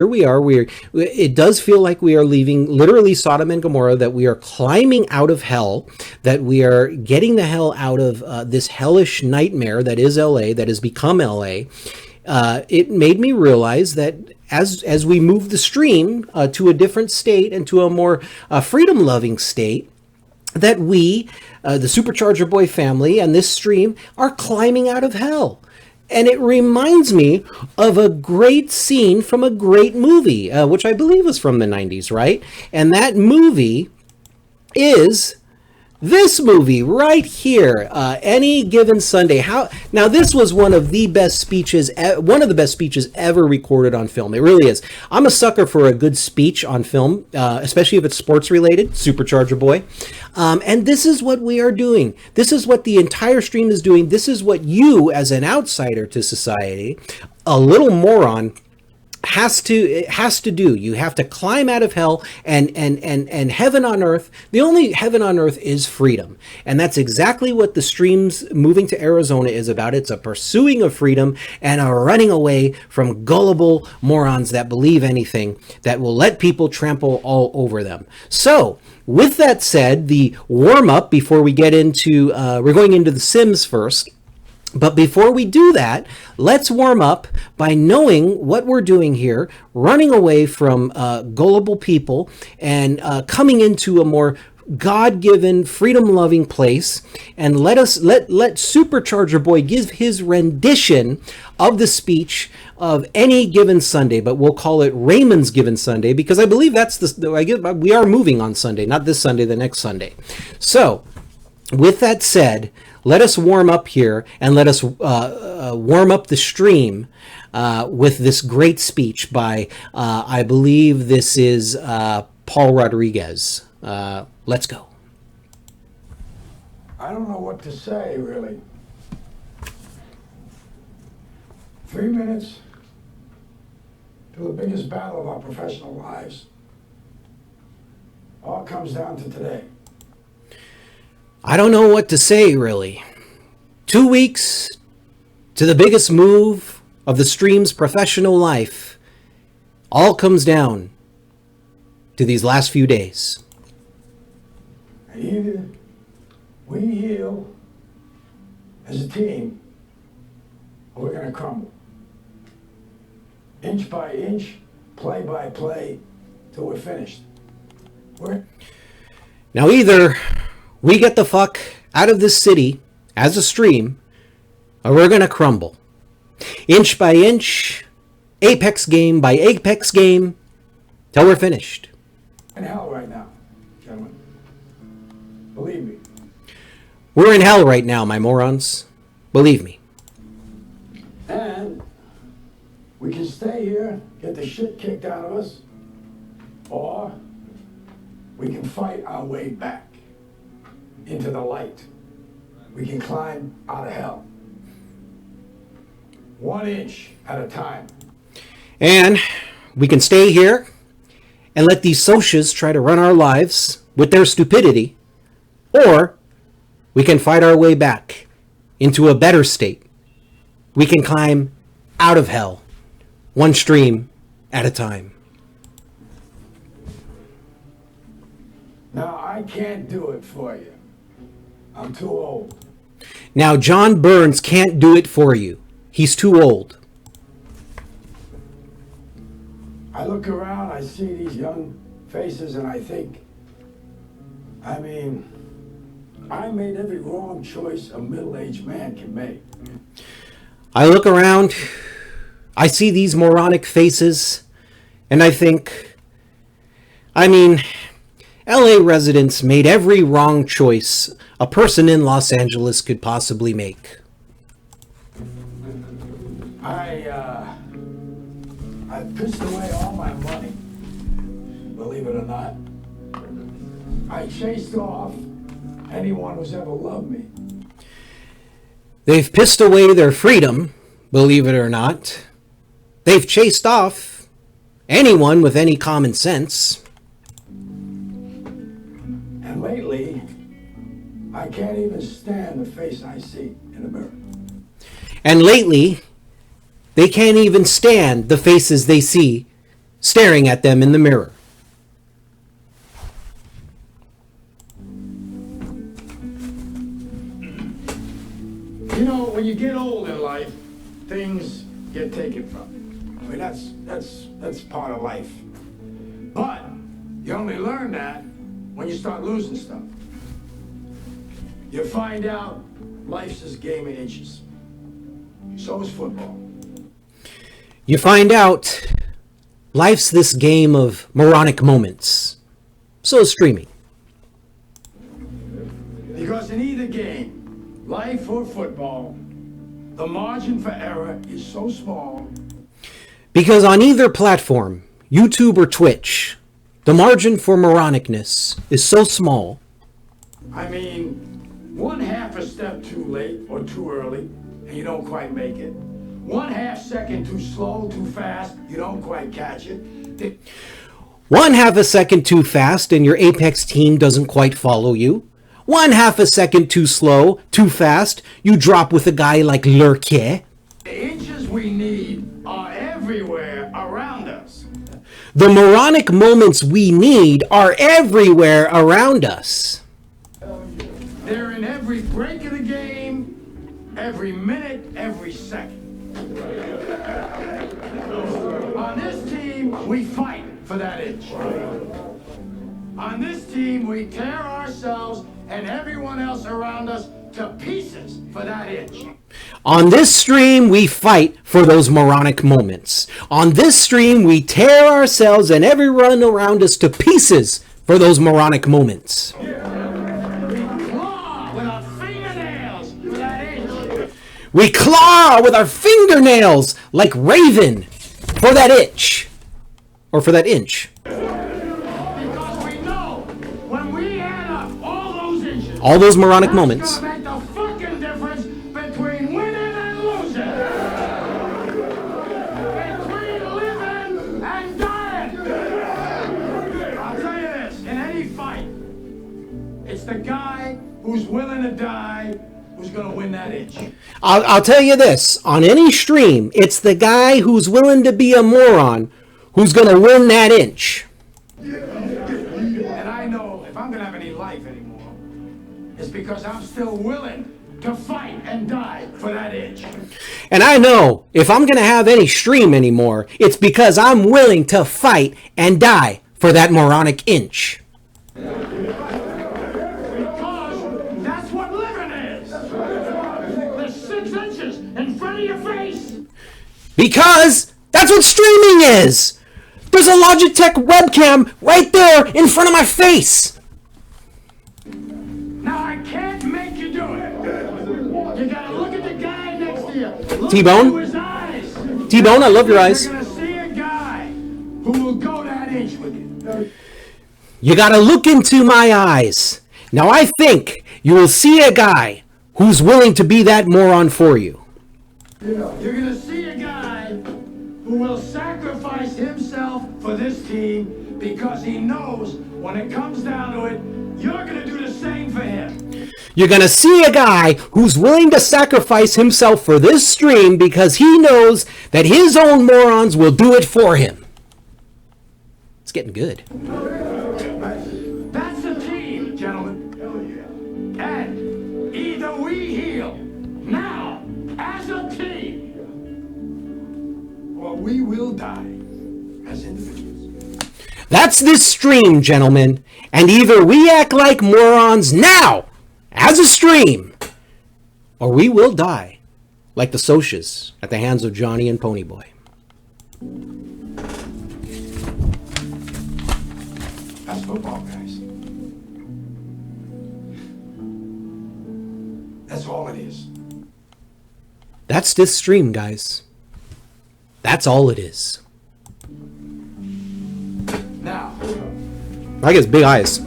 we are. It does feel like we are leaving literally Sodom and Gomorrah, that we are climbing out of hell, that we are getting the hell out of this hellish nightmare that is LA, that has become LA. It made me realize that as we move the stream to a different state and to a more freedom-loving state, that we, the SuperChargerBoy family and this stream, are climbing out of hell. And it reminds me of a great scene from a great movie, which I believe was from the 90s, right? And that movie is this movie right here, Any Given Sunday. Now, this was one of the best speeches ever recorded on film. It really is. I'm a sucker for a good speech on film, especially if it's sports related. SuperChargerBoy. And this is what we are doing. This is what the entire stream is doing. This is what you, as an outsider to society, a little moron, has to do. You have to climb out of hell and heaven on earth. The only heaven on earth is freedom. And that's exactly what the streams moving to Arizona is about. It's a pursuing of freedom and a running away from gullible morons that believe anything, that will let people trample all over them. So, with that said, the warm-up before we get into, we're going into the Sims first. But before we do that, let's warm up by knowing what we're doing here, running away from gullible people and coming into a more God-given, freedom-loving place. And let SuperChargerBoy give his rendition of the speech of Any Given Sunday, but we'll call it Raymond's Given Sunday, because I believe we are moving on Sunday, not this Sunday, the next Sunday. So, with that said, let us warm up here, and let us warm up the stream with this great speech by, I believe this is Paul Rodriguez. Let's go. I don't know what to say, really. 3 minutes to the biggest battle of our professional lives. All comes down to today. I don't know what to say, really. 2 weeks to the biggest move of the stream's professional life. All comes down to these last few days. Either we heal as a team, or we're going to crumble. Inch by inch, play by play, till we're finished. Now, either we get the fuck out of this city as a stream, or we're going to crumble. Inch by inch, apex game by apex game, till we're finished. In hell right now, gentlemen. Believe me. We're in hell right now, my morons. Believe me. And we can stay here, get the shit kicked out of us, or we can fight our way back into the light. We can climb out of hell. 1 inch at a time. And we can stay here and let these socias try to run our lives with their stupidity, or we can fight our way back into a better state. We can climb out of hell, one stream at a time. Now, I can't do it for you. I'm too old. Now, John Burns can't do it for you. He's too old. I look around, I see these young faces, and I think, I made every wrong choice a middle-aged man can make. I look around, I see these moronic faces, and I think, LA residents made every wrong choice a person in Los Angeles could possibly make. I pissed away all my money, believe it or not. I chased off anyone who's ever loved me. They've pissed away their freedom, believe it or not. They've chased off anyone with any common sense. And lately, I can't even stand the face I see in the mirror. And lately, they can't even stand the faces they see staring at them in the mirror. You know, when you get old in life, things get taken from you. I mean, that's part of life. But you only learn that when you start losing stuff. You find out life's this game of inches. So is football. You find out life's this game of moronic moments. So is streaming. Because in either game, life or football, the margin for error is so small. Because on either platform, YouTube or Twitch, the margin for moronicness is so small. I mean, one half a step too late or too early, and you don't quite make it. 1/2 second too slow, too fast, you don't quite catch it. 1/2 a second too fast and your Apex team doesn't quite follow you. 1/2 a second too slow, too fast, you drop with a guy like helL.A. The inches we need are everywhere around us. The moronic moments we need are everywhere around us. They're in every break of the game, every minute, every second. On this team, we fight for that inch. On this team, we tear ourselves and everyone else around us to pieces for that inch. On this stream, we fight for those moronic moments. On this stream, we tear ourselves and everyone around us to pieces for those moronic moments. We claw with our fingernails for that inch. We claw with our fingernails like Raven for that itch. Or for that inch. Because we know when we add up all those inches, All those moronic moments. that's gonna make the fucking difference between winning and losing. Between living and dying. I'll tell you this, in any fight, it's the guy who's willing to die who's gonna win that inch. I'll tell you this, on any stream, it's the guy who's willing to be a moron who's going to win that inch. And I know if I'm gonna have any life anymore, it's because I'm still willing to fight and die for that inch. And I know if I'm going to have any stream anymore, it's because I'm willing to fight and die for that moronic inch. Because that's what living is. There's 6 inches in front of your face. Because that's what streaming is. There's a Logitech webcam right there in front of my face. Now I can't make you do it. You gotta look at the guy next to you. Look T-Bone? into his eyes. T-Bone, I love your eyes. You're gonna see a guy who will go that inch with you. You gotta look into my eyes. Now I think you will see a guy who's willing to be that moron for you. You're gonna see a guy who will sacrifice himself for this team because he knows when it comes down to it, you're gonna do the same for him. You're gonna see a guy who's willing to sacrifice himself for this stream because he knows that his own morons will do it for him. It's getting good. That's a team, gentlemen. And either we heal now as a team, or we will die as individuals. That's this stream, gentlemen. And either we act like morons now, as a stream, or we will die like the Socias at the hands of Johnny and Ponyboy. That's football, guys. That's all it is. That's this stream, guys. That's all it is. Now, I guess big eyes.